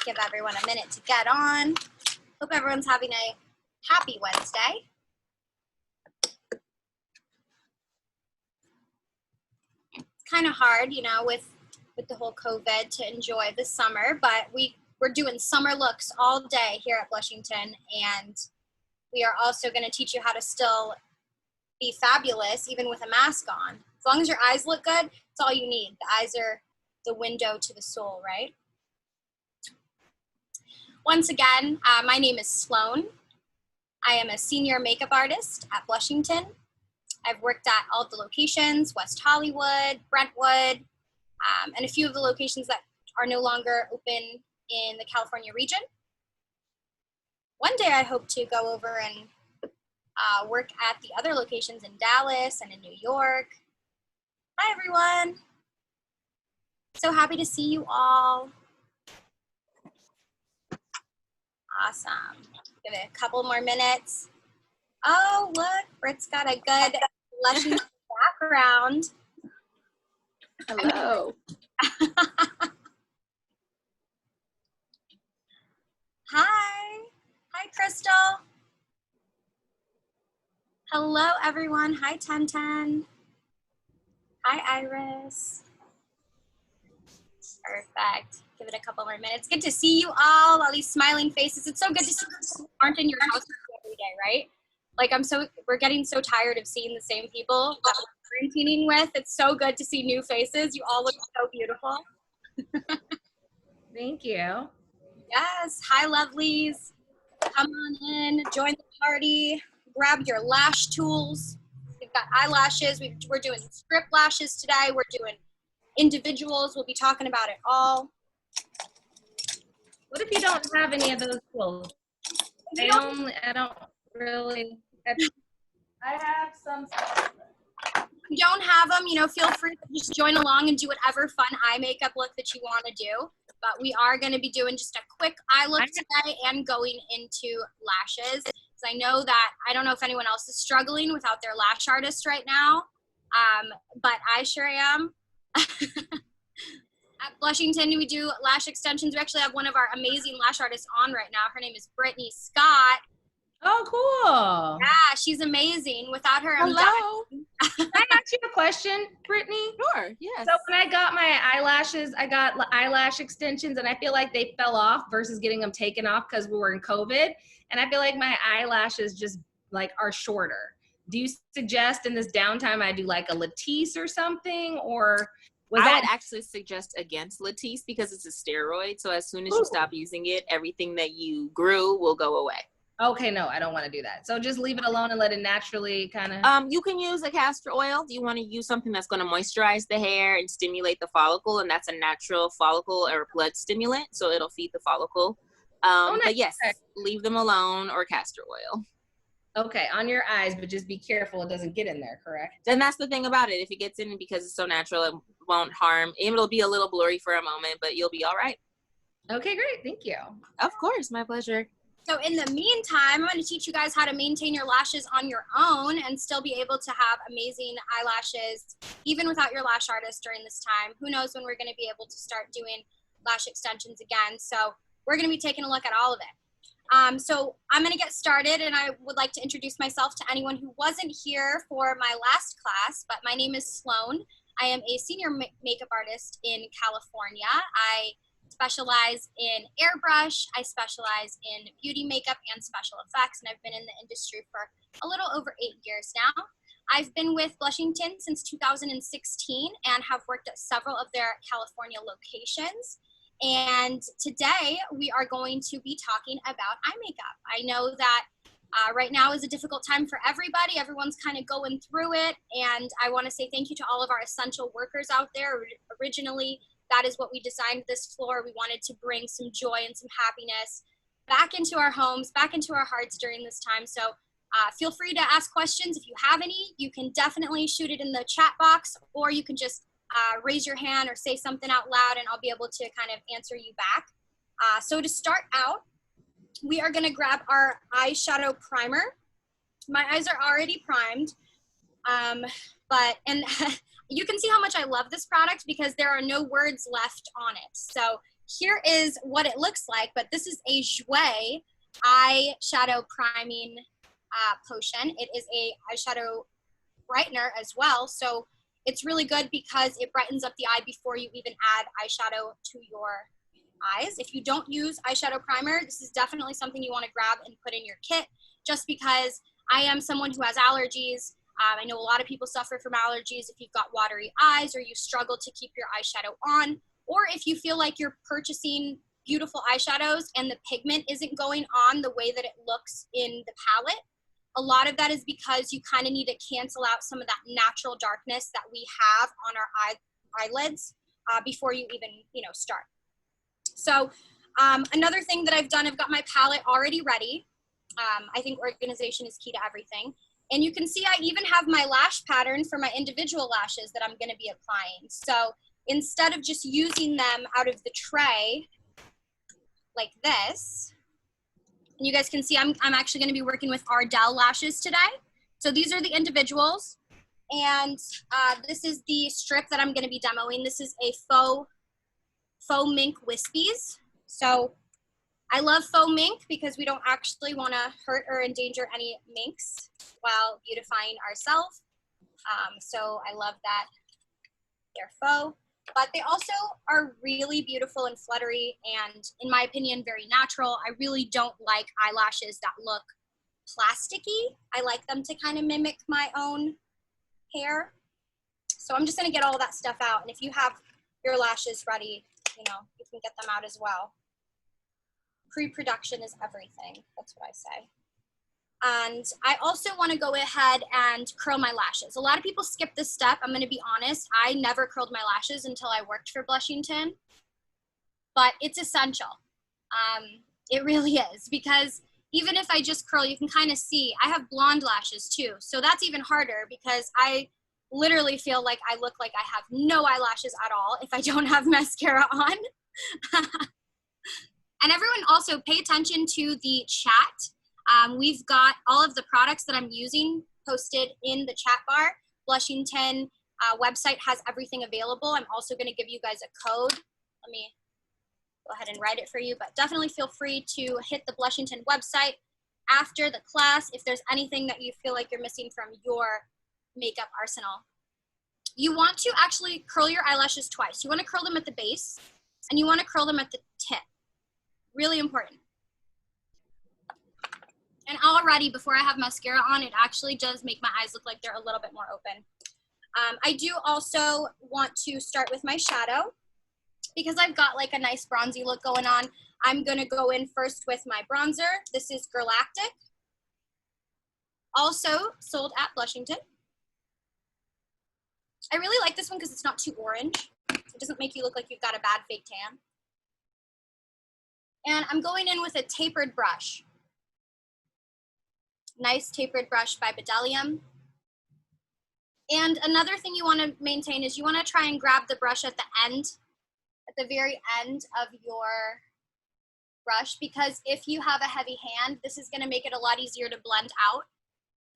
Give everyone a minute to get on. Hope everyone's having a happy Wednesday. It's kind of hard, you know, with the whole COVID to enjoy the summer, but we're doing summer looks all day here at Blushington, and we are also going to teach you how to still be fabulous even with a mask on. As long as your eyes look good, it's all you need. The eyes are the window to the soul, right? Once again, my name is Sloane. I am a senior makeup artist at Blushington. I've worked at all of the locations, West Hollywood, Brentwood, and a few of the locations that are no longer open in the California region. One day I hope to go over and work at the other locations in Dallas and in New York. Hi everyone. So happy to see you all. Awesome. Give it a couple more minutes. Oh, look, Britt's got a good blushing background. Hello. Hi. Hi, Crystal. Hello, everyone. Hi, 1010. Hi, Iris. Perfect. Give it a couple more minutes. Good to see you all these smiling faces. It's so good to see people who aren't in your house every day, right? Like we're getting so tired of seeing the same people that we're quarantining with. It's so good to see new faces. You all look so beautiful. Thank you. Yes. Hi, lovelies. Come on in, join the party, grab your lash tools. We've got eyelashes. We're doing strip lashes today. We're doing individuals. We'll be talking about it all. What if you don't have any of those tools? I don't really. I have some. If you don't have them, you know, feel free to just join along and do whatever fun eye makeup look that you want to do. But we are going to be doing just a quick eye look today and going into lashes. So I know that, I don't know if anyone else is struggling without their lash artist right now, but I sure am. At Blushington, we do lash extensions. We actually have one of our amazing lash artists on right now. Her name is Brittany Scott. Oh, cool. Yeah, she's amazing. Without her, I'm Hello. Can I ask you a question, Brittany? Sure, yes. So when I got my eyelashes, I got eyelash extensions, and I feel like they fell off versus getting them taken off because we were in COVID. And I feel like my eyelashes just like are shorter. Do you suggest in this downtime I do like a Latisse or something, or was I would actually suggest against Latisse because it's a steroid. So as soon as you stop using it, everything that you grew will go away. Okay, no, I don't want to do that. So just leave it alone and let it naturally kind of. You can use a castor oil. Do you want to use something that's going to moisturize the hair and stimulate the follicle? And that's a natural follicle or blood stimulant, so it'll feed the follicle. Nice. But yes, leave them alone or castor oil. Okay, on your eyes, but just be careful it doesn't get in there, correct? And that's the thing about it. If it gets in, because it's so natural, it won't harm. It'll be a little blurry for a moment, but you'll be all right. Okay, great. Thank you. Of course, my pleasure. So in the meantime, I'm going to teach you guys how to maintain your lashes on your own and still be able to have amazing eyelashes, even without your lash artist during this time. Who knows when we're going to be able to start doing lash extensions again. So we're going to be taking a look at all of it. So I'm going to get started, and I would like to introduce myself to anyone who wasn't here for my last class, but my name is Sloane. I am a senior makeup artist in California. I specialize in airbrush, I specialize in beauty makeup and special effects, and I've been in the industry for a little over 8 years now. I've been with Blushington since 2016 and have worked at several of their California locations. And today we are going to be talking about eye makeup. I know that right now is a difficult time for everybody. Everyone's kind of going through it, and I want to say thank you to all of our essential workers out there. Originally, that is what we designed this floor. We wanted to bring some joy and some happiness back into our homes, back into our hearts during this time. So feel free to ask questions if you have any. You can definitely shoot it in the chat box, or you can just raise your hand or say something out loud, and I'll be able to kind of answer you back. So to start out, we are gonna grab our eyeshadow primer. My eyes are already primed, you can see how much I love this product because there are no words left on it. So here is what it looks like, but this is a Jouer eyeshadow priming potion. It is a eyeshadow brightener as well, so it's really good because it brightens up the eye before you even add eyeshadow to your eyes. If you don't use eyeshadow primer, this is definitely something you want to grab and put in your kit, just because I am someone who has allergies. I know a lot of people suffer from allergies. If you've got watery eyes or you struggle to keep your eyeshadow on, or if you feel like you're purchasing beautiful eyeshadows and the pigment isn't going on the way that it looks in the palette, a lot of that is because you kind of need to cancel out some of that natural darkness that we have on our eyelids before you even, start. So another thing that I've done, I've got my palette already ready. I think organization is key to everything. And you can see I even have my lash pattern for my individual lashes that I'm going to be applying. So instead of just using them out of the tray like this, and you guys can see I'm actually going to be working with Ardell lashes today. So these are the individuals. And this is the strip that I'm going to be demoing. This is a faux mink wispies. So I love faux mink because we don't actually want to hurt or endanger any minks while beautifying ourselves. So I love that they're faux, but they also are really beautiful and fluttery and, in my opinion, very natural. I really don't like eyelashes that look plasticky. I like them to kind of mimic my own hair. So I'm just going to get all that stuff out. And if you have your lashes ready, you can get them out as well. Pre-production is everything. That's what I say. And I also want to go ahead and curl my lashes. A lot of people skip this step. I'm going to be honest. I never curled my lashes until I worked for Blushington. But it's essential. It really is. Because even if I just curl, you can kind of see. I have blonde lashes too. So that's even harder because I literally feel like I look like I have no eyelashes at all if I don't have mascara on. And everyone also pay attention to the chat. We've got all of the products that I'm using posted in the chat bar. Blushington website has everything available. I'm also going to give you guys a code. Let me go ahead and write it for you, but definitely feel free to hit the Blushington website after the class if there's anything that you feel like you're missing from your makeup arsenal. You want to actually curl your eyelashes twice. You want to curl them at the base and you want to curl them at the tip. Really important. And already before I have mascara on, it actually does make my eyes look like they're a little bit more open. I do also want to start with my shadow because I've got like a nice bronzy look going on. I'm gonna go in first with my bronzer. This is Galactic. Also sold at Blushington. I really like this one because it's not too orange. It doesn't make you look like you've got a bad fake tan. And I'm going in with a tapered brush. Nice tapered brush by Bedelium. And another thing you want to maintain is you want to try and grab the brush at the end, at the very end of your brush, because if you have a heavy hand, this is going to make it a lot easier to blend out.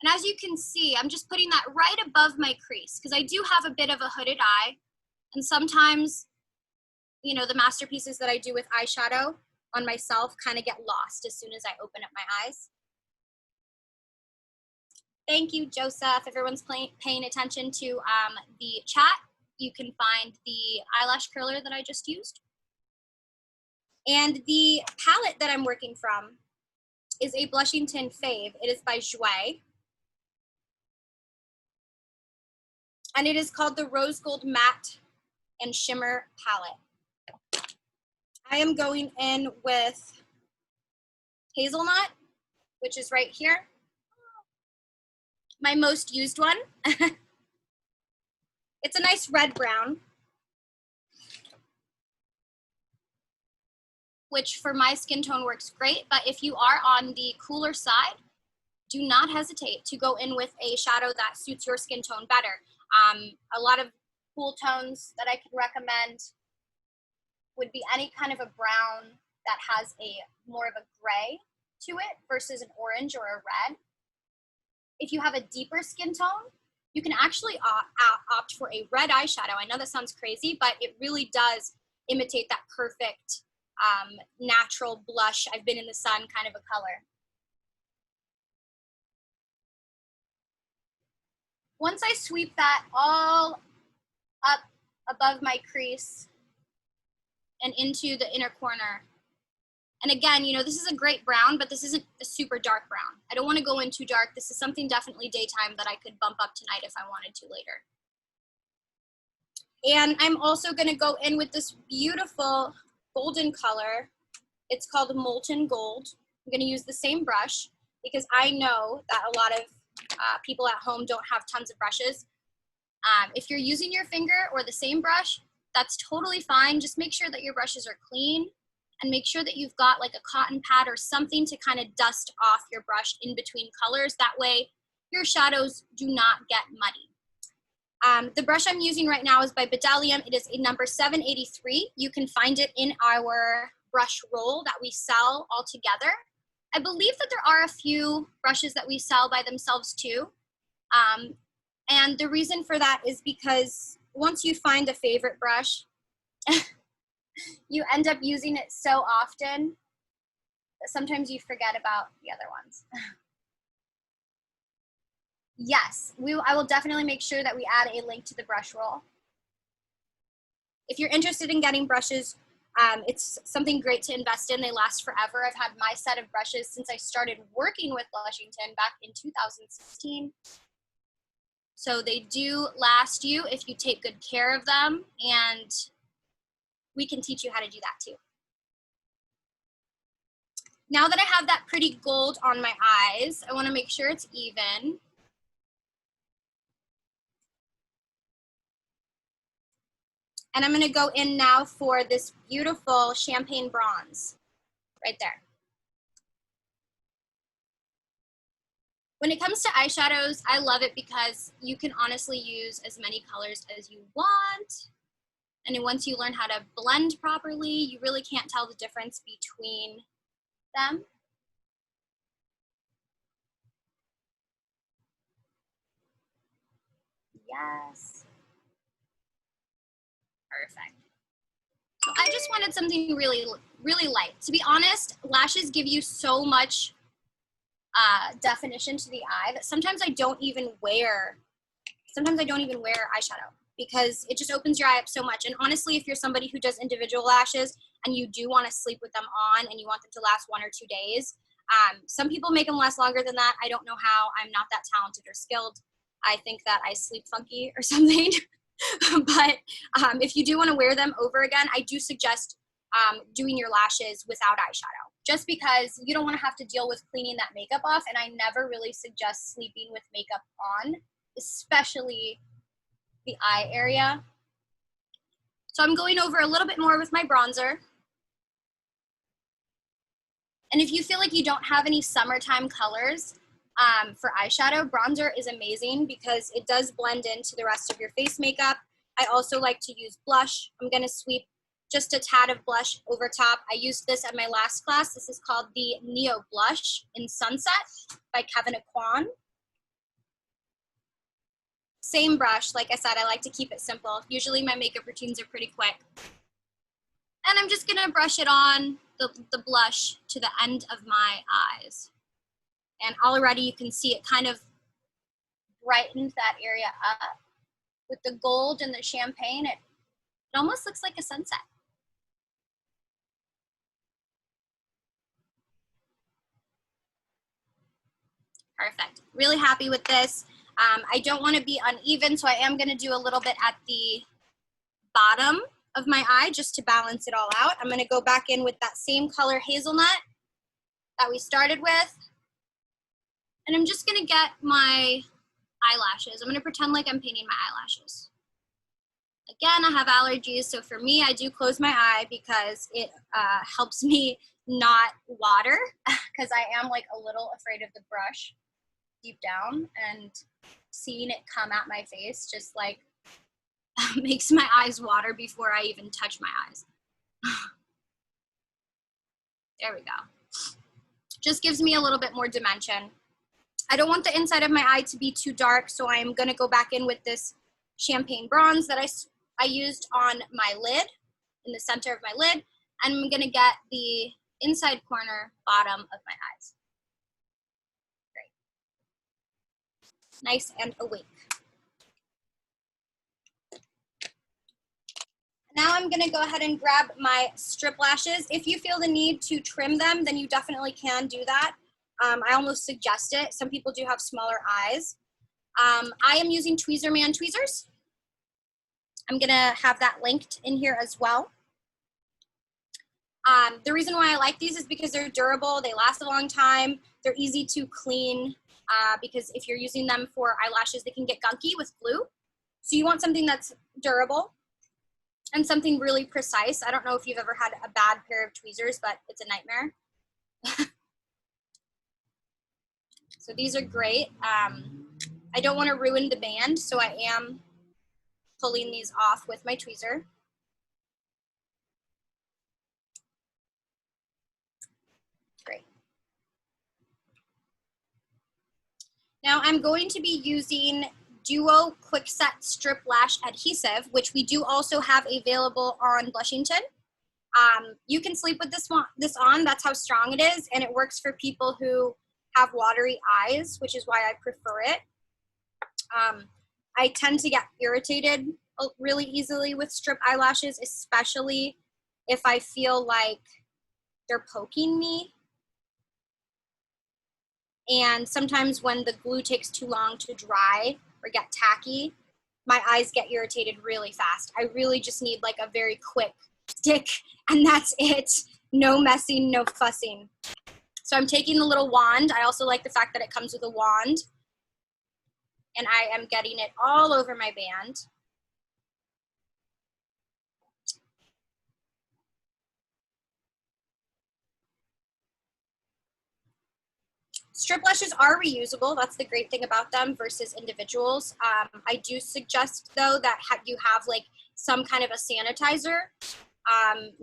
And as you can see, I'm just putting that right above my crease because I do have a bit of a hooded eye. And sometimes, the masterpieces that I do with eyeshadow on myself kind of get lost as soon as I open up my eyes. Thank you, Joseph. Everyone's paying attention to the chat. You can find the eyelash curler that I just used. And the palette that I'm working from is a Blushington fave. It is by Jouer. And it is called the Rose Gold Matte and Shimmer Palette. I am going in with Hazelnut, which is right here. My most used one. It's a nice red brown, which for my skin tone works great, but if you are on the cooler side, do not hesitate to go in with a shadow that suits your skin tone better. A lot of cool tones that I could recommend would be any kind of a brown that has a more of a gray to it versus an orange or a red. If you have a deeper skin tone, you can actually opt for a red eyeshadow. I know that sounds crazy, but it really does imitate that perfect natural blush, I've been in the sun kind of a color. Once I sweep that all up above my crease and into the inner corner, and again, you know, this is a great brown, but this isn't a super dark brown. I don't want to go in too dark. This is something definitely daytime that I could bump up tonight if I wanted to later. And I'm also going to go in with this beautiful golden color. It's called Molten Gold. I'm going to use the same brush because I know that a lot of people at home don't have tons of brushes. If you're using your finger or the same brush, that's totally fine. Just make sure that your brushes are clean and make sure that you've got like a cotton pad or something to kind of dust off your brush in between colors. That way your shadows do not get muddy. The brush I'm using right now is by Bdellium. It is a number 783. You can find it in our brush roll that we sell all together. I believe that there are a few brushes that we sell by themselves too. And the reason for that is because once you find a favorite brush, you end up using it so often that sometimes you forget about the other ones. Yes, I will definitely make sure that we add a link to the brush roll. If you're interested in getting brushes, it's something great to invest in. They last forever. I've had my set of brushes since I started working with Blushington back in 2016. So they do last you if you take good care of them, and we can teach you how to do that too. Now that I have that pretty gold on my eyes, I want to make sure it's even. And I'm going to go in now for this beautiful champagne bronze right there. When it comes to eyeshadows, I love it because you can honestly use as many colors as you want. And then once you learn how to blend properly, you really can't tell the difference between them. Yes. Perfect. So I just wanted something really, really light. To be honest, lashes give you so much definition to the eye that sometimes I don't even wear eyeshadow because it just opens your eye up so much. And honestly, if you're somebody who does individual lashes and you do want to sleep with them on and you want them to last 1 or 2 days, some people make them last longer than that. I don't know how. I'm not that talented or skilled. I think that I sleep funky or something. But if you do want to wear them over again, I do suggest doing your lashes without eyeshadow, just because you don't want to have to deal with cleaning that makeup off. And I never really suggest sleeping with makeup on, especially the eye area. So I'm going over a little bit more with my bronzer. And if you feel like you don't have any summertime colors for eyeshadow, bronzer is amazing because it does blend into the rest of your face makeup. I also like to use blush. I'm going to sweep just a tad of blush over top. I used this at my last class. This is called the Neo Blush in Sunset by Kevin Aquan. Same brush, like I said, I like to keep it simple. Usually my makeup routines are pretty quick. And I'm just gonna brush it on, the blush, to the end of my eyes. And already you can see it kind of brightened that area up. With the gold and the champagne, it almost looks like a sunset. Perfect. Really happy with this. I don't want to be uneven, so I am going to do a little bit at the bottom of my eye just to balance it all out. I'm going to go back in with that same color hazelnut that we started with. And I'm just going to get my eyelashes. I'm going to pretend like I'm painting my eyelashes. Again, I have allergies, so for me, I do close my eye because it helps me not water, because I am like a little afraid of the brush deep down, and seeing it come at my face just like makes my eyes water before I even touch my eyes. There we go. Just gives me a little bit more dimension. I don't want the inside of my eye to be too dark, so I'm going to go back in with this champagne bronze that I used on my lid. in the center of my lid, and I'm gonna get the inside corner bottom of my eyes. Great. Nice and awake. Now I'm gonna go ahead and grab my strip lashes. If you feel the need to trim them, then you definitely can do that. I almost suggest it. Some people do have smaller eyes. I am using Tweezerman tweezers. I'm gonna have that linked in here as well. The reason why I like these is because they're durable, they last a long time, they're easy to clean, because if you're using them for eyelashes, they can get gunky with glue. So you want something that's durable and something really precise. I don't know if you've ever had a bad pair of tweezers, but it's a nightmare. So these are great. I don't want to ruin the band, so I am pulling these off with my tweezer. Great. Now I'm going to be using Duo Quick Set Strip Lash Adhesive, which we do also have available on Blushington. You can sleep with this on, that's how strong it is, and it works for people who have watery eyes, which is why I prefer it. I tend to get irritated really easily with strip eyelashes, especially if I feel like they're poking me. And sometimes when the glue takes too long to dry or get tacky, my eyes get irritated really fast. I really just need like a very quick stick, and that's it. No messing, no fussing. So I'm taking the little wand. I also like the fact that it comes with a wand. And I am getting it all over my band. Strip lashes are reusable. That's the great thing about them versus individuals. I do suggest, though, that you have like some kind of a sanitizer,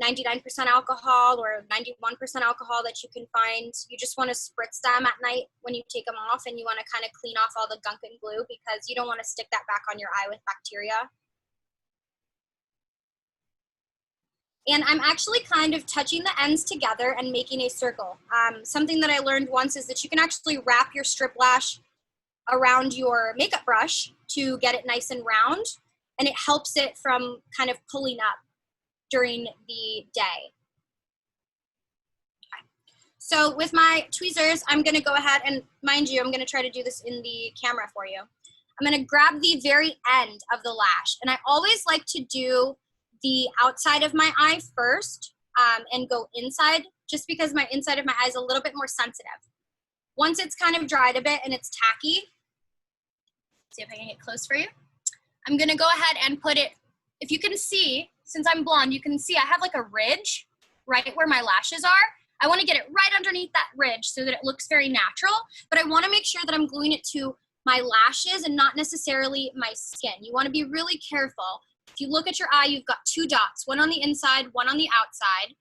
99% alcohol or 91% alcohol that you can find. You just want to spritz them at night when you take them off, and you want to kind of clean off all the gunk and glue because you don't want to stick that back on your eye with bacteria. And I'm actually kind of touching the ends together and making a circle. Something that I learned once is that you can actually wrap your strip lash around your makeup brush to get it nice and round, and it helps it from kind of pulling up during the day. Okay. So with my tweezers, I'm gonna go ahead and, mind you, I'm gonna try to do this in the camera for you. I'm gonna grab the very end of the lash, and I always like to do the outside of my eye first and go inside, just because my inside of my eye is a little bit more sensitive. Once it's kind of dried a bit and it's tacky, see if I can get close for you. I'm gonna go ahead and put it, if you can see, since I'm blonde, you can see I have like a ridge right where my lashes are. I wanna get it right underneath that ridge so that it looks very natural, but I wanna make sure that I'm gluing it to my lashes and not necessarily my skin. You wanna be really careful. If you look at your eye, you've got two dots, one on the inside, one on the outside.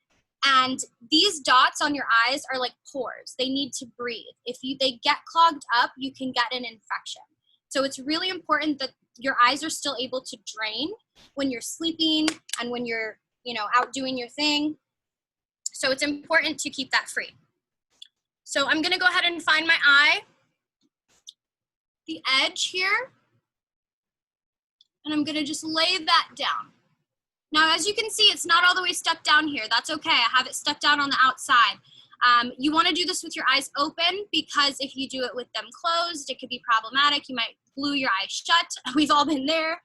And these dots on your eyes are like pores. They need to breathe. If they get clogged up, you can get an infection. So it's really important that your eyes are still able to drain when you're sleeping and when you're, out doing your thing. So it's important to keep that free. So I'm gonna go ahead and find my eye, the edge here, and I'm gonna just lay that down. Now, as you can see, it's not all the way stuck down here. That's okay, I have it stuck down on the outside. You wanna do this with your eyes open, because if you do it with them closed, it could be problematic. You might glue your eyes shut. We've all been there.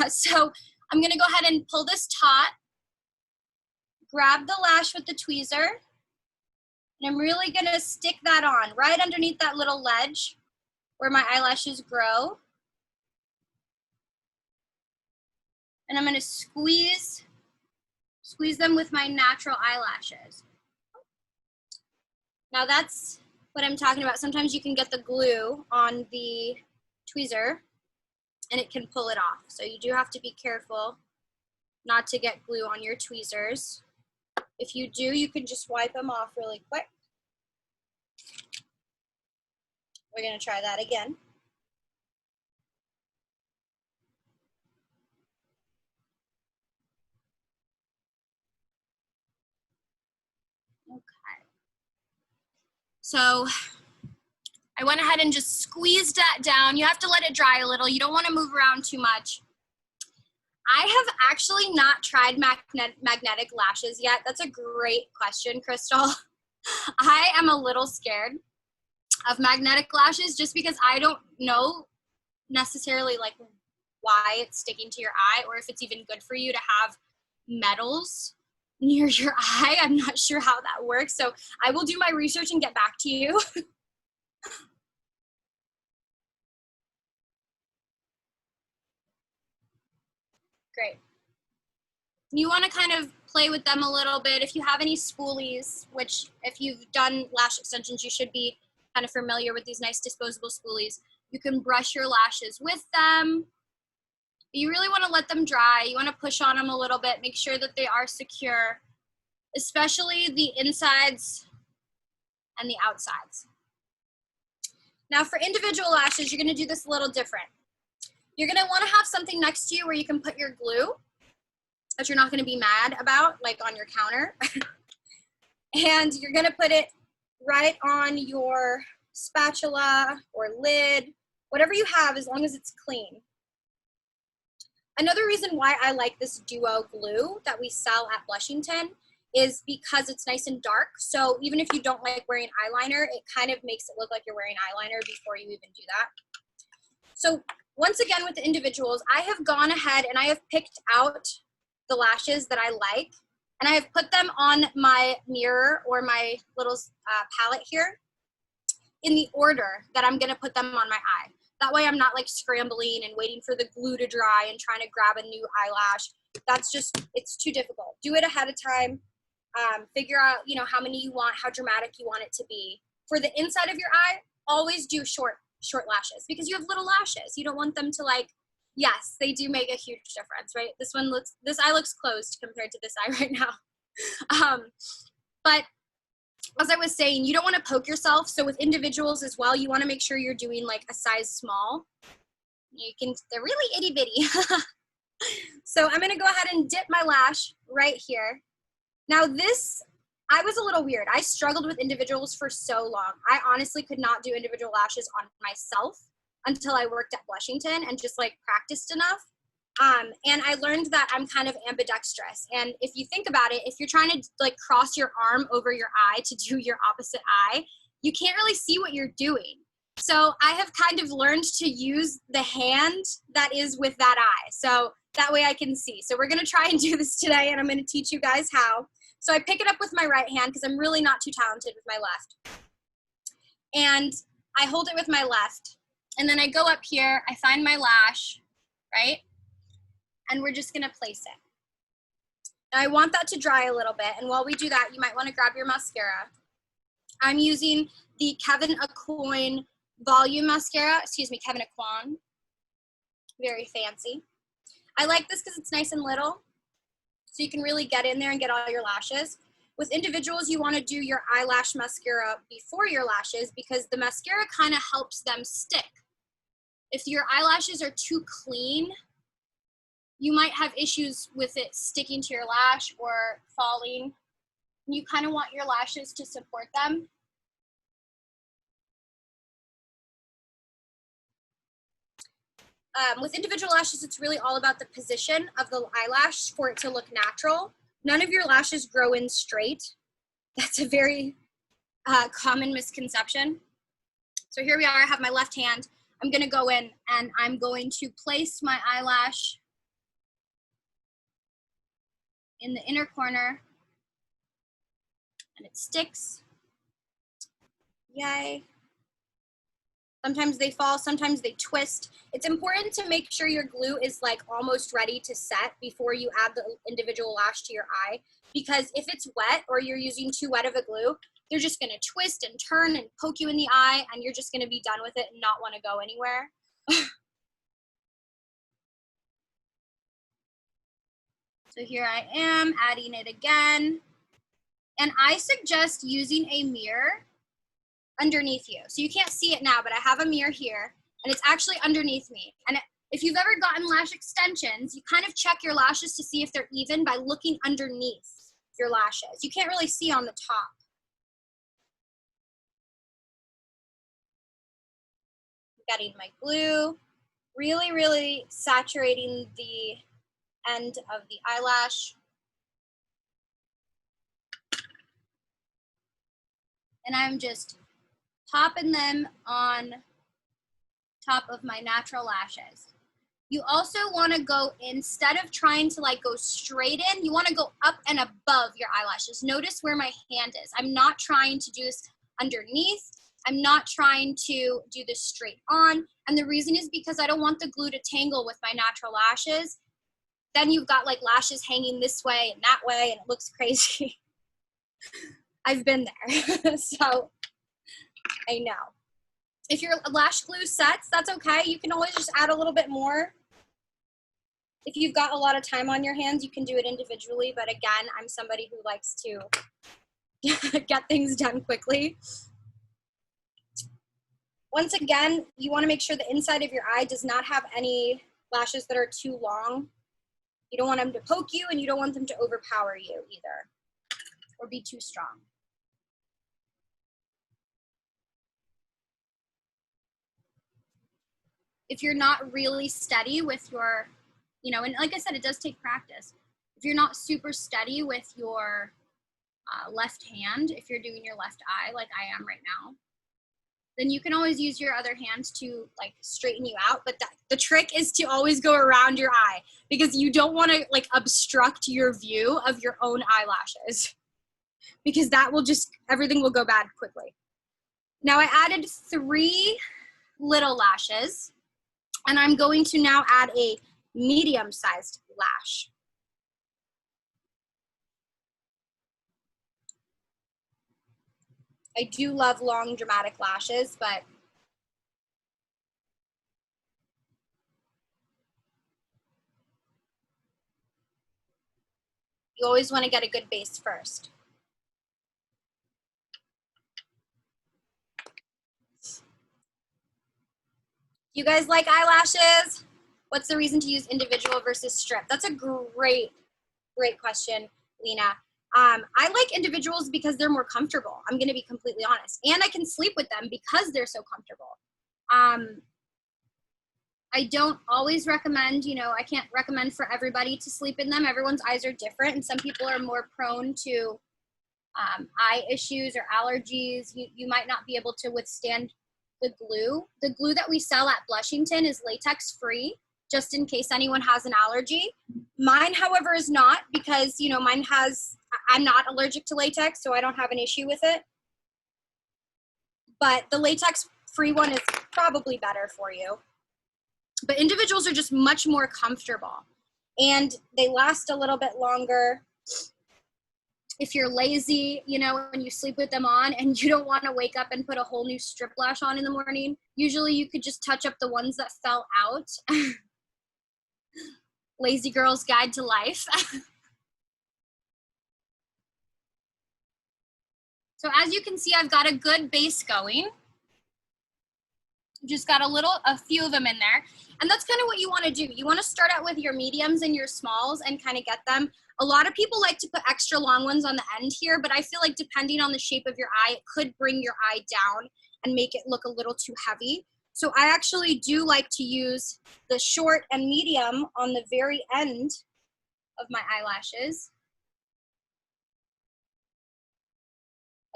So I'm gonna go ahead and pull this taut, grab the lash with the tweezer, and I'm really gonna stick that on right underneath that little ledge where my eyelashes grow. And I'm gonna squeeze them with my natural eyelashes. Now that's what I'm talking about. Sometimes you can get the glue on the tweezer and it can pull it off. So you do have to be careful not to get glue on your tweezers. If you do, you can just wipe them off really quick. We're gonna try that again. So I went ahead and just squeezed that down. You have to let it dry a little. You don't want to move around too much. I have actually not tried magnetic lashes yet. That's a great question, Crystal. I am a little scared of magnetic lashes just because I don't know necessarily like why it's sticking to your eye or if it's even good for you to have metals near your eye. I'm not sure how that works. So I will do my research and get back to you. Great. You want to kind of play with them a little bit. If you have any spoolies, which if you've done lash extensions, you should be kind of familiar with these nice disposable spoolies. You can brush your lashes with them. You really want to let them dry. You want to push on them a little bit, make sure that they are secure, especially the insides and the outsides. Now for individual lashes, you're going to do this a little different. You're going to want to have something next to you where you can put your glue that you're not going to be mad about, like on your counter. And you're going to put it right on your spatula or lid, whatever you have, as long as it's clean. Another reason why I like this duo glue that we sell at Blushington is because it's nice and dark. So even if you don't like wearing eyeliner, it kind of makes it look like you're wearing eyeliner before you even do that. So once again, with the individuals, I have gone ahead and I have picked out the lashes that I like, and I have put them on my mirror or my little palette here in the order that I'm gonna put them on my eye. That way I'm not like scrambling and waiting for the glue to dry and trying to grab a new eyelash. That's just, it's too difficult. Do it ahead of time. Figure out, you know, how many you want, how dramatic you want it to be. For the inside of your eye, always do short lashes because you have little lashes. You don't want them to like, yes, they do make a huge difference, right? This eye looks closed compared to this eye right now. But as I was saying, you don't want to poke yourself. So with individuals as well, you want to make sure you're doing like a size small. They're really itty bitty. So I'm going to go ahead and dip my lash right here. Now this, I was a little weird. I struggled with individuals for so long. I honestly could not do individual lashes on myself until I worked at Blushington and just like practiced enough. And I learned that I'm kind of ambidextrous. And if you think about it, if you're trying to like cross your arm over your eye to do your opposite eye, you can't really see what you're doing. So I have kind of learned to use the hand that is with that eye. So that way I can see. So we're gonna try and do this today and I'm gonna teach you guys how. So I pick it up with my right hand because I'm really not too talented with my left. And I hold it with my left. And then I go up here, I find my lash, right? And we're just gonna place it. Now I want that to dry a little bit, and while we do that, you might wanna grab your mascara. I'm using the Kevin Aucoin Volume Mascara, Kevin Aucoin, very fancy. I like this because it's nice and little, so you can really get in there and get all your lashes. With individuals, you wanna do your eyelash mascara before your lashes because the mascara kinda helps them stick. If your eyelashes are too clean, you might have issues with it sticking to your lash or falling. You kind of want your lashes to support them. With individual lashes, it's really all about the position of the eyelash for it to look natural. None of your lashes grow in straight. That's a very common misconception. So here we are, I have my left hand. I'm gonna go in and I'm going to place my eyelash in the inner corner and it sticks. Yay. Sometimes they fall, sometimes they twist. It's important to make sure your glue is like almost ready to set before you add the individual lash to your eye, because if it's wet or you're using too wet of a glue, they're just gonna twist and turn and poke you in the eye and you're just gonna be done with it and not wanna go anywhere. So here I am adding it again. And I suggest using a mirror underneath you. So you can't see it now, but I have a mirror here and it's actually underneath me. And if you've ever gotten lash extensions, you kind of check your lashes to see if they're even by looking underneath your lashes. You can't really see on the top. getting my glue, really, really saturating the end of the eyelash. And I'm just popping them on top of my natural lashes. You also want to go, instead of trying to like go straight in, you want to go up and above your eyelashes. Notice where my hand is. I'm not trying to do this underneath. I'm not trying to do this straight on. And the reason is because I don't want the glue to tangle with my natural lashes. Then you've got like lashes hanging this way and that way, and it looks crazy. I've been there, so I know. If your lash glue sets, that's okay. You can always just add a little bit more. If you've got a lot of time on your hands, you can do it individually. But again, I'm somebody who likes to get things done quickly. Once again, you want to make sure the inside of your eye does not have any lashes that are too long. You don't want them to poke you, and you don't want them to overpower you either, or be too strong. If you're not really steady with your, and like I said, it does take practice. If you're not super steady with your left hand, if you're doing your left eye like I am right now, then you can always use your other hand to like straighten you out. But the trick is to always go around your eye, because you don't want to like obstruct your view of your own eyelashes, because that will just, everything will go bad quickly. Now I added 3 little lashes, and I'm going to now add a medium-sized lash. I do love long, dramatic lashes, but you always want to get a good base first. You guys like eyelashes? What's the reason to use individual versus strip? That's a great question, Lena. I like individuals because they're more comfortable. I'm going to be completely honest. And I can sleep with them because they're so comfortable. I don't always recommend, I can't recommend for everybody to sleep in them. Everyone's eyes are different, and some people are more prone to eye issues or allergies. You might not be able to withstand the glue. The glue that we sell at Blushington is latex free, just in case anyone has an allergy. Mine, however, is not, because, I'm not allergic to latex, so I don't have an issue with it. But the latex free one is probably better for you. But individuals are just much more comfortable, and they last a little bit longer. If you're lazy, when you sleep with them on and you don't want to wake up and put a whole new strip lash on in the morning, usually you could just touch up the ones that fell out. Lazy girl's guide to life. So as you can see, I've got a good base going. Just got a few of them in there. And that's kind of what you want to do. You want to start out with your mediums and your smalls and kind of get them. A lot of people like to put extra long ones on the end here, but I feel like depending on the shape of your eye, it could bring your eye down and make it look a little too heavy. So I actually do like to use the short and medium on the very end of my eyelashes.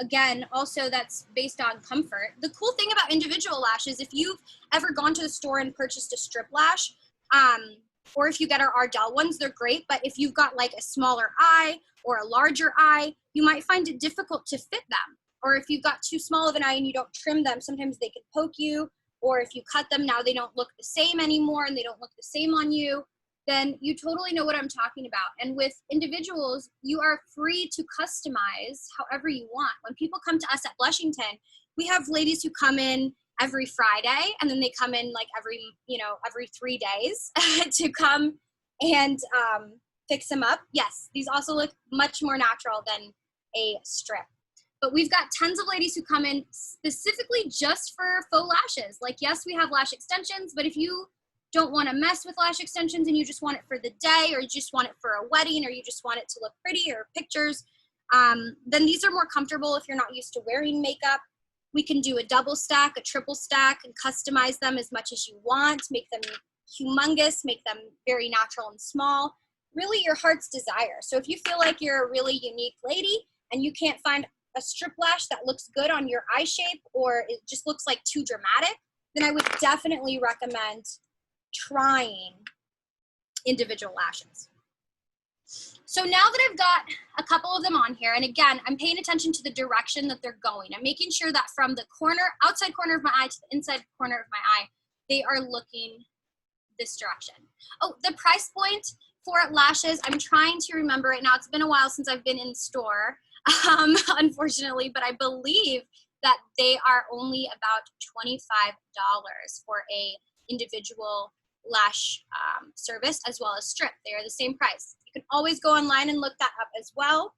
Again, also that's based on comfort. The cool thing about individual lashes, if you've ever gone to the store and purchased a strip lash, or if you get our Ardell ones, they're great. But if you've got like a smaller eye or a larger eye, you might find it difficult to fit them. Or if you've got too small of an eye and you don't trim them, sometimes they can poke you. Or if you cut them, now they don't look the same anymore and they don't look the same on you. Then you totally know what I'm talking about. And with individuals, you are free to customize however you want. When people come to us at Blushington, we have ladies who come in every Friday, and then they come in like every 3 days to come and fix them up. Yes, these also look much more natural than a strip. But we've got tons of ladies who come in specifically just for faux lashes. Like, yes, we have lash extensions, but if you don't want to mess with lash extensions and you just want it for the day, or you just want it for a wedding, or you just want it to look pretty or pictures, then these are more comfortable if you're not used to wearing makeup. We can do a double stack, a triple stack, and customize them as much as you want, make them humongous, make them very natural and small, really your heart's desire. So if you feel like you're a really unique lady and you can't find a strip lash that looks good on your eye shape, or it just looks like too dramatic, then I would definitely recommend trying individual lashes. So now that I've got a couple of them on here, and again, I'm paying attention to the direction that they're going. I'm making sure that from the outside corner of my eye to the inside corner of my eye, they are looking this direction. Oh, the price point for lashes, I'm trying to remember right now. It's been a while since I've been in store, unfortunately, but I believe that they are only about $25 for a individual lash service as well as strip. They are the same price. You can always go online and look that up as well.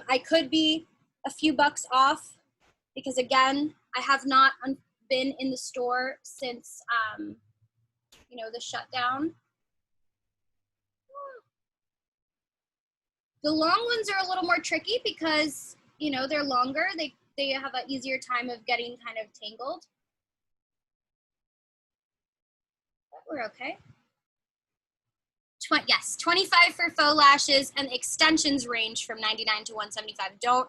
I could be a few bucks off because again, I have not been in the store since you know, the shutdown. The long ones are a little more tricky because, you know, they're longer. They have an easier time of getting kind of tangled. But we're okay. Yes, 25 for faux lashes, and extensions range from 99 to 175. Don't,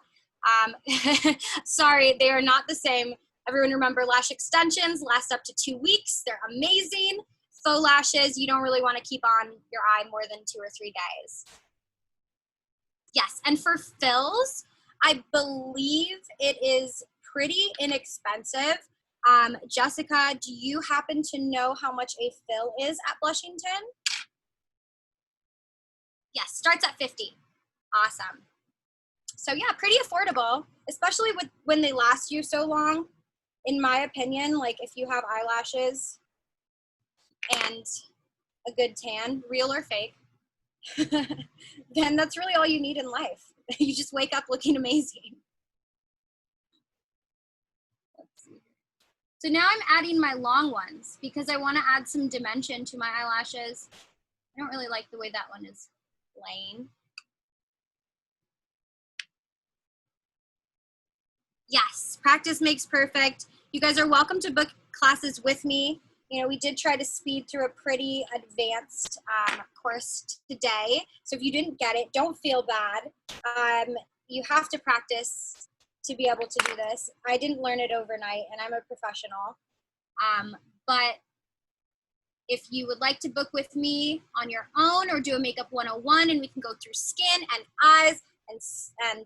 sorry, they are not the same. Everyone remember, lash extensions last up to 2 weeks. They're amazing. Faux lashes, you don't really want to keep on your eye more than 2 or 3 days. Yes, and for fills, I believe it is pretty inexpensive. Jessica, do you happen to know how much a fill is at Blushington? Yes, starts at 50. Awesome. So yeah, pretty affordable, especially when they last you so long. In my opinion, like if you have eyelashes and a good tan, real or fake, then that's really all you need in life. You just wake up looking amazing. Let's see. So now I'm adding my long ones because I want to add some dimension to my eyelashes. I don't really like the way that one is laying. Yes, practice makes perfect. You guys are welcome to book classes with me. You know, we did try to speed through a pretty advanced course today. So if you didn't get it, don't feel bad. You have to practice to be able to do this. I didn't learn it overnight, and I'm a professional. But if you would like to book with me on your own or do a makeup 101 and we can go through skin and eyes and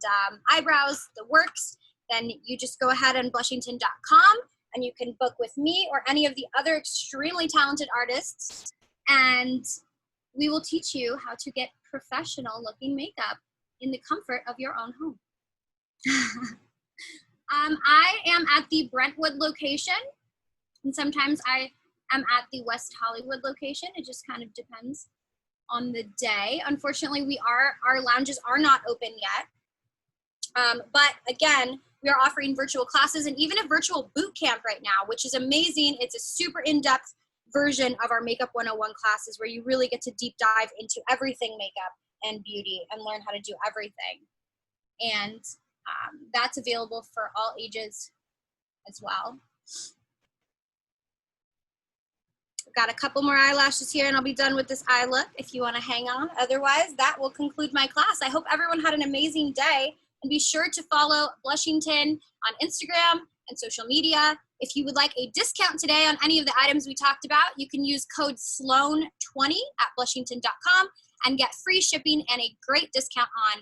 eyebrows, the works, then you just go ahead on blushington.com and you can book with me or any of the other extremely talented artists, and we will teach you how to get professional looking makeup in the comfort of your own home. I am at the Brentwood location, and sometimes I am at the West Hollywood location. It just kind of depends on the day. Unfortunately, our lounges are not open yet. But again, we are offering virtual classes and even a virtual boot camp right now, which is amazing. It's a super in-depth version of our Makeup 101 classes where you really get to deep dive into everything makeup and beauty and learn how to do everything. And that's available for all ages as well. I've got a couple more eyelashes here and I'll be done with this eye look if you want to hang on. Otherwise, that will conclude my class. I hope everyone had an amazing day, and be sure to follow Blushington on Instagram and social media. If you would like a discount today on any of the items we talked about, you can use code SLOANE20 at blushington.com and get free shipping and a great discount on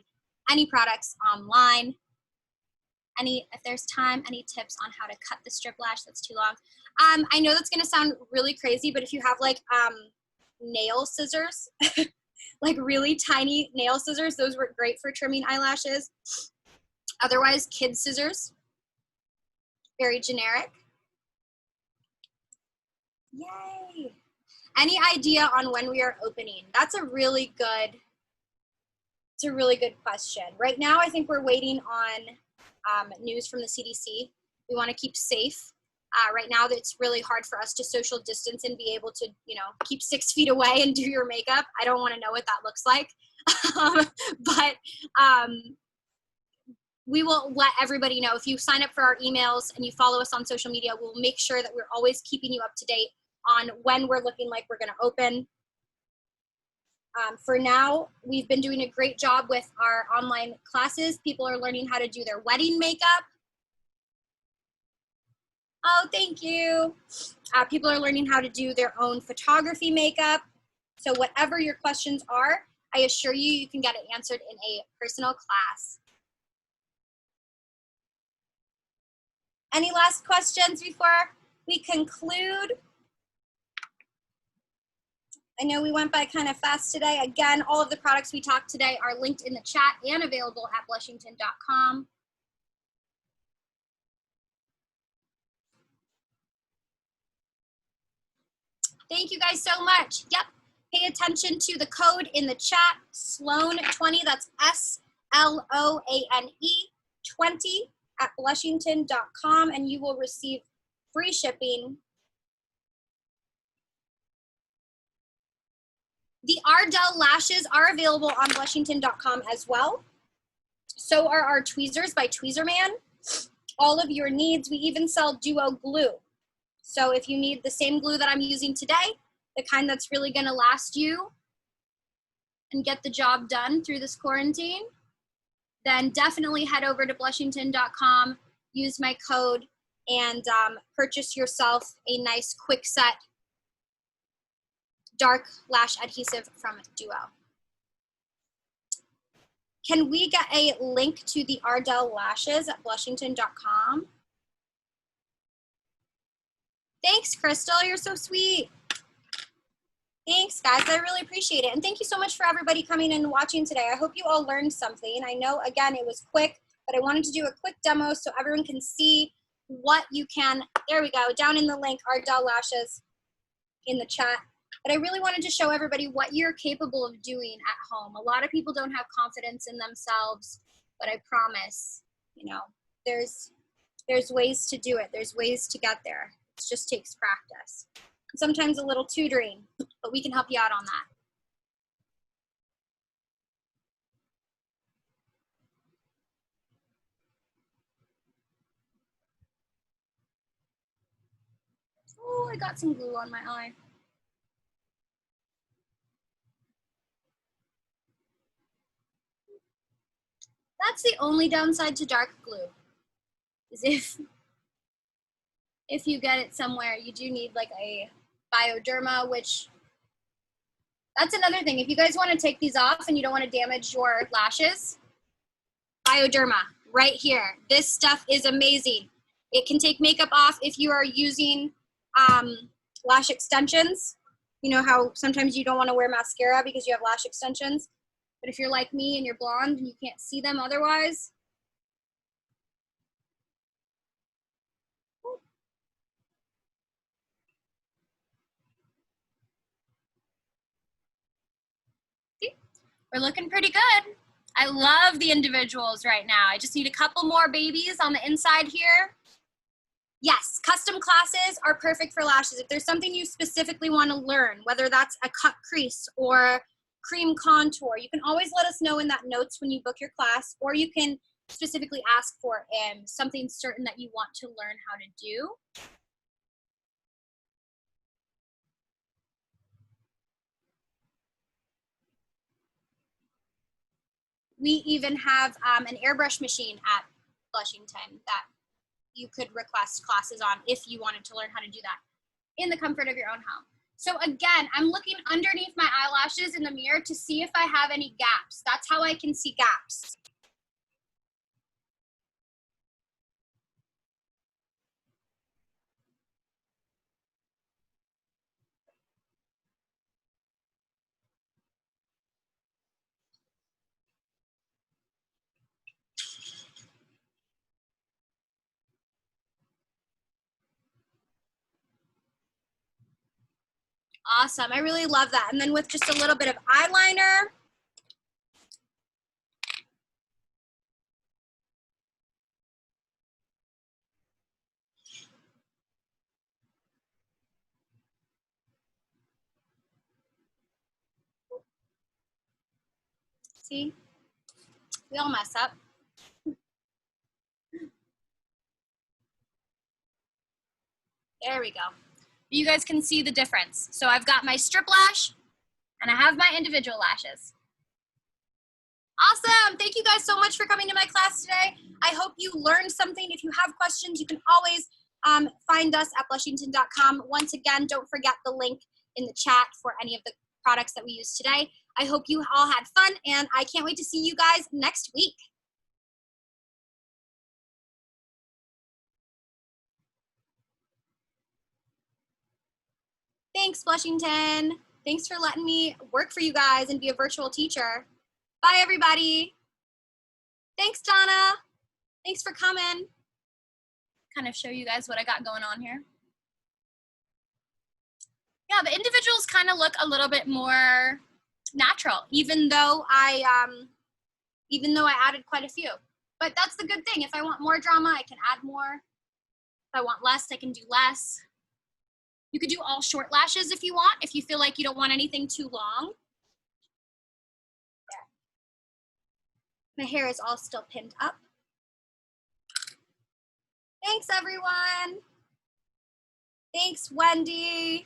any products online. If there's time, any tips on how to cut the strip lash that's too long? I know that's gonna sound really crazy, but if you have like nail scissors, like really tiny nail scissors, those work great for trimming eyelashes. Otherwise, kid scissors, very generic. Yay. Any idea on when we are opening? That's a really good, it's a really good question. Right now, I think we're waiting on news from the CDC. We want to keep safe. Right now, it's really hard for us to social distance and be able to, you know, keep 6 feet away and do your makeup. I don't want to know what that looks like. But we will let everybody know. If you sign up for our emails and you follow us on social media, we'll make sure that we're always keeping you up to date on when we're looking like we're gonna open. For now, we've been doing a great job with our online classes. People are learning how to do their wedding makeup. Oh, thank you. People are learning how to do their own photography makeup. So whatever your questions are, I assure you, you can get it answered in a personal class. Any last questions before we conclude? I know we went by kind of fast today. Again, all of the products we talked today are linked in the chat and available at blushington.com. Thank you guys so much. Yep, pay attention to the code in the chat, Sloane20, that's SLOANE 20 at blushington.com, and you will receive free shipping. The Ardell lashes are available on blushington.com as well. So are our tweezers by Tweezerman. All of your needs, we even sell duo glue. So if you need the same glue that I'm using today, the kind that's really gonna last you and get the job done through this quarantine, then definitely head over to blushington.com, use my code, and purchase yourself a nice quick set dark lash adhesive from Duo. Can we get a link to the Ardell lashes at blushington.com? Thanks, Crystal, you're so sweet. Thanks, guys, I really appreciate it. And thank you so much for everybody coming in and watching today. I hope you all learned something. I know, again, it was quick, but I wanted to do a quick demo so everyone can see what you can, there we go, down in the link, Ardell lashes in the chat. But I really wanted to show everybody what you're capable of doing at home. A lot of people don't have confidence in themselves, but I promise, you know, there's ways to do it. There's ways to get there. It just takes practice. Sometimes a little tutoring, but we can help you out on that. Oh, I got some glue on my eye. That's the only downside to dark glue, is if you get it somewhere, you do need like a bioderma, which that's another thing. If you guys want to take these off and you don't want to damage your lashes, bioderma right here. This stuff is amazing. It can take makeup off if you are using lash extensions. You know how sometimes you don't want to wear mascara because you have lash extensions. But if you're like me and you're blonde and you can't see them otherwise, we're looking pretty good. I love the individuals right now. I just need a couple more babies on the inside here. Yes, custom classes are perfect for lashes. If there's something you specifically want to learn, whether that's a cut crease or cream contour, you can always let us know in that notes when you book your class, or you can specifically ask for something certain that you want to learn how to do. We even have an airbrush machine at Blushington that you could request classes on if you wanted to learn how to do that in the comfort of your own home. So again, I'm looking underneath my eyelashes in the mirror to see if I have any gaps. That's how I can see gaps. Awesome, I really love that. And then with just a little bit of eyeliner. See, we all mess up. There we go. You guys can see the difference. So I've got my strip lash and I have my individual lashes. Awesome. Thank you guys so much for coming to my class today. I hope you learned something. If you have questions, you can always find us at blushington.com. Once again, don't forget the link in the chat for any of the products that we used today. I hope you all had fun, and I can't wait to see you guys next week. Thanks, Blushington. Thanks for letting me work for you guys and be a virtual teacher. Bye, everybody. Thanks, Donna. Thanks for coming. Kind of show you guys what I got going on here. Yeah, the individuals kind of look a little bit more natural, even though I added quite a few. But that's the good thing. If I want more drama, I can add more. If I want less, I can do less. You could do all short lashes if you want, if you feel like you don't want anything too long. There. My hair is all still pinned up. Thanks, everyone. Thanks, Wendy.